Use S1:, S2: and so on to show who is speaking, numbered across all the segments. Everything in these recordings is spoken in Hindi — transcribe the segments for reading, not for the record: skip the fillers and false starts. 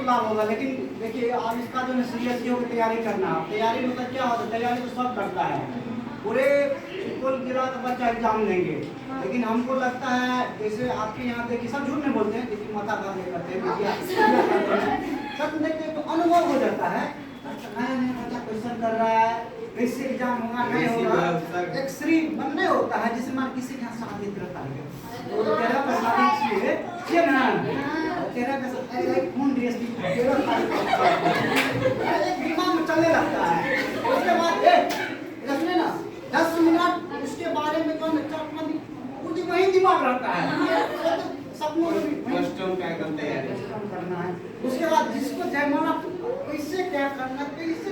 S1: लाभ होगा। लेकिन देखिए अब इसका जो सीरियस की तैयारी करना, तैयारी मतलब क्या होता है, तैयारी तो सब करता है, पूरे स्कूल जिला का बच्चा एग्जाम देंगे। लेकिन हमको लगता है जैसे आपके यहाँ देखिए सब झूठ नहीं बोलते हैं, देखिए माता का करते हैं, सब देखते तो अनुभव हो जाता है, नया नया बच्चा क्वेश्चन कर रहा है, कैसे एग्जाम होगा नहीं होगा, एक श्री मन नहीं होता है जिससे मान किसी के यहाँ शादी रहता है तो तेरा पर शादी इसलिए ये ना तेरा का खून डीएसपी तेरा दिमाग में चलने लगता है। उसके बाद रखने ना 10 मिनट उसके बारे में कौन पूरी वही दिमाग रहता है, सपनों में भी क्या करते हैं करना है। उसके बाद जिसको जयमाला कैसे क्या करना, कैसे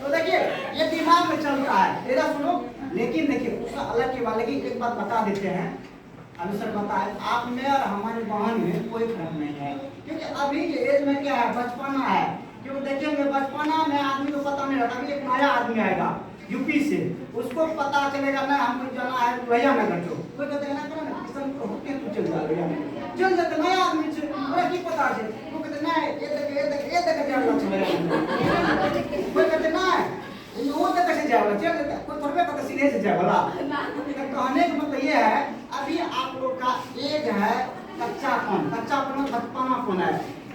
S1: तो देखिए ये दिमाग में चलता है, मेरा सुनो। लेकिन देखिए उसका अलग की बात, लेकिन एक बात बता देते हैं, अभी सर बताए आप में और हमारे बहन में कोई फर्क नहीं है, क्योंकि अभी के एज में क्या है, बचपना है। क्योंकि देखेंगे बचपना में आदमी को पता नहीं रहता, अभी एक नया आदमी आएगा यूपी से, उसको पता चलेगा ना हमको जाना है भैया नगर चो, कोई कहते हैं ना करो ना किसान को होके तू चल जा भैया चल जाते नया आदमी से पूरा की पता है, वो कहते ना ये देख जाना चले, कोई कहते ना वो तो कैसे जाएगा चल जाता, कोई थोड़े कहते सीधे से जाएगा। तो कहने का मतलब ये है अभी आप लोग का एज है कच्चापन बचपनापन है।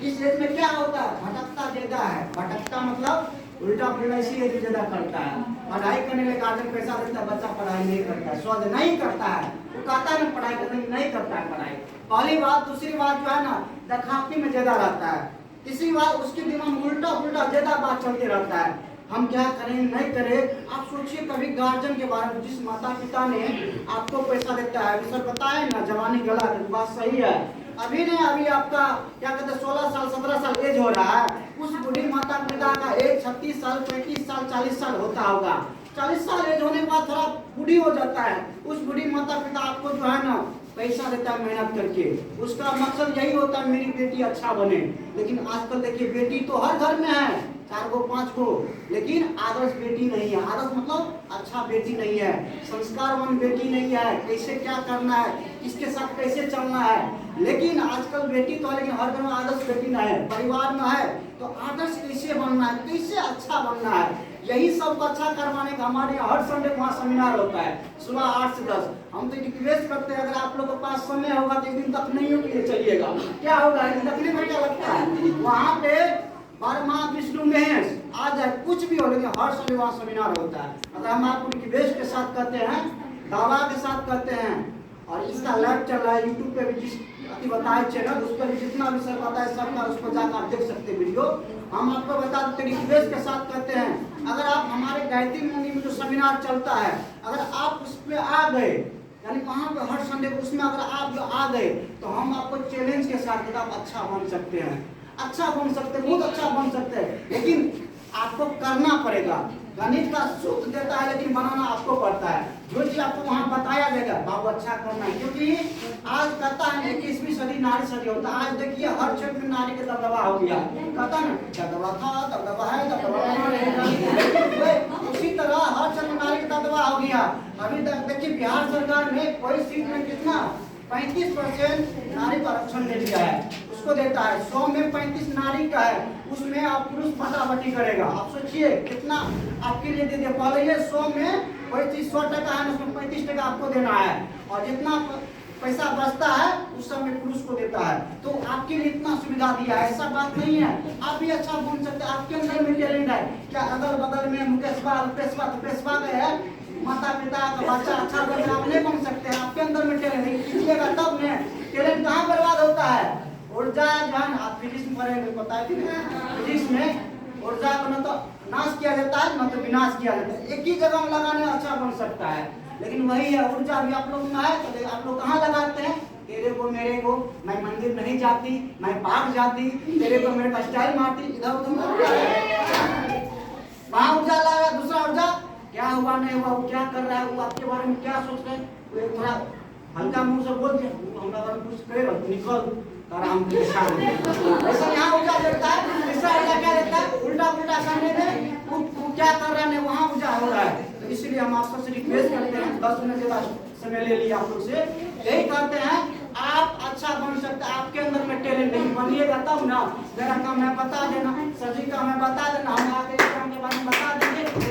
S1: इस एज में क्या होता है, भटकता ज्यादा है, भटकता मतलब उल्टा पुल्टा इसीलिए ज्यादा करता है। पढ़ाई करने में गार्जियन पैसा देता है, बच्चा पढ़ाई नहीं करता है, स्वाद नहीं करता है, वो कहता है ना पढ़ाई करने नहीं करता है पढ़ाई। पहली बात, दूसरी बात जो है ना दखापती में ज्यादा रहता है, तीसरी बात उसके दिमाग में उल्टा पुल्टा ज्यादा बात चलते रहता है, हम क्या करें नहीं करें। आप सोचिए कभी गार्जियन के बारे में, जिस माता पिता ने आपको पैसा देता है, सर बताए ना जवानी गला, बात सही है, अभी नहीं अभी आपका क्या कहते हैं 16 साल 17 साल एज हो रहा है, उस बूढ़ी माता पिता का एज 36 साल 35 साल 40 साल होता होगा। 40 साल एज होने के बाद थोड़ा बूढ़ी हो जाता है, उस बूढ़ी माता पिता आपको जो है ना पैसा देता है मेहनत करके, उसका मकसद यही होता है मेरी बेटी अच्छा बने। लेकिन आजकल देखिए बेटी तो हर घर में है, 4 गो 5 गो, लेकिन आदर्श बेटी नहीं है। आदर्श मतलब अच्छा बेटी नहीं है, संस्कारवान बेटी नहीं है, कैसे क्या करना है, किसके साथ कैसे चलना है। लेकिन आजकल बेटी तो है, लेकिन हर घर में आदर्श बेटी ना है, परिवार में है तो आदर्श कैसे बनना है, कैसे अच्छा बनना है, यही सब अच्छा करवाने का हमारे यहाँ हर संडे वहाँ सेमिनार होता है सुबह 8 से 10। हम तो रिक्वेस्ट करते हैं अगर आप लोगों के पास समय होगा तो एक दिन तकनीयों के लिए चलिएगा, क्या होगा तकनीक में क्या लगता है वहाँ पे ब्रह्मा विष्णु महेश आ जाए कुछ भी हो, लेकिन हर समय वहाँ सेमिनार होता है। अगर हम आपको रिक्वेस्ट के साथ कहते हैं, दावा के साथ कहते हैं, और इसका लाइव चल रहा है यूट्यूब पे भी, जिस बताए चैनल उस पर भी जितना भी सर बताए सबका उस पर जाकर आप देख सकते हैं वीडियो। हम आपको बता देते रिक्वेस्ट के साथ कहते हैं अगर आप हमारे गायत्री मंदिर में जो सेमिनार चलता है अगर आप उसमें आ गए, यानी वहाँ पे हर संडे को उसमें अगर आप जो आ गए तो हम आपको चैलेंज के साथ आप अच्छा बन सकते हैं, अच्छा बन सकते हैं, बहुत अच्छा बन सकते हैं, लेकिन आपको करना पड़ेगा। गणित का सूत्र देता है लेकिन बनाना आपको पड़ता है, जो चीज आपको वहाँ बताया जाएगा बाबू अच्छा करना है। क्योंकि आज कहता है 21वीं सदी नारी सदी होता है, आज देखिए हर क्षेत्र में नारी का दबदबा हो गया, कहता है दबदबा था दबदबा है दबदबा रहेगा, उसी तरह हर क्षेत्र में नारी का दबदबा हो गया। अभी तक देखिए बिहार सरकार ने कोई सीट में कितना 35% नारी को आरक्षण दे दिया है, उसको देता है 100 में 35 नारी का है, उसमें आप पुरुष फटाफटी करेगा। आप सोचिए कितना आपके लिए दे दिया, पहले ये 100 में कोई चीज 100% है, उसमें 35% आपको देना है, और जितना पैसा बचता है उस समय पुरुष को देता है। तो आपके लिए इतना सुविधा दिया है, ऐसा बात नहीं है, आप भी अच्छा बन सकते हैं, आपके अंदर में टैलेंट है। क्या अगल बगल में मुकेशवा रुपेशवा गए हैं, माता पिता का बच्चा अच्छा बन आप नहीं बन सकते हैं, आपके अंदर में टैलेंट कीजिएगा तब में टैलेंट कहाँ बर्बाद होता है। ऊर्जा जान आप फिजिक्स में पढ़ेंगे पता है, फिजिक्स में ऊर्जा को न तो नाश किया जाता है न तो विनाश किया जाता है, एक ही जगह में लगाने अच्छा बन सकता है। लेकिन वही है ऊर्जा भी आप लोग में है तो आप लोग कहाँ लगाते हैं, तेरे को मेरे को, मैं मंदिर नहीं जाती, मैं पार्क जाती, तेरे को मेरे का स्टाइल मारती, इधर उधर वहाँ ऊर्जा लगा, दूसरा ऊर्जा क्या हुआ नहीं हुआ, वो क्या कर रहा है, वो आपके बारे में क्या सोच रहे हैं, थोड़ा हल्का मुंह से बोल दिया हमरा बारे में कुछ कहे निकल आराम के साथ ऐसा यहाँ ऊर्जा देता है। तीसरा ऊर्जा क्या देता है, उल्टा उल्टा करने में वो क्या कर रहा है वहाँ ऊर्जा हो रहा है। तो इसलिए हम आप सबसे रिक्वेस्ट करते हैं, 10 मिनट के बाद समय ले लिया आप लोग से, यही कहते हैं आप अच्छा बन सकता, आपके अंदर में टैलेंट नहीं, बनिएगा तब ना। मेरा काम है बता देना, सर जी काम है बता देना, हम आगे काम के बारे में बता देंगे,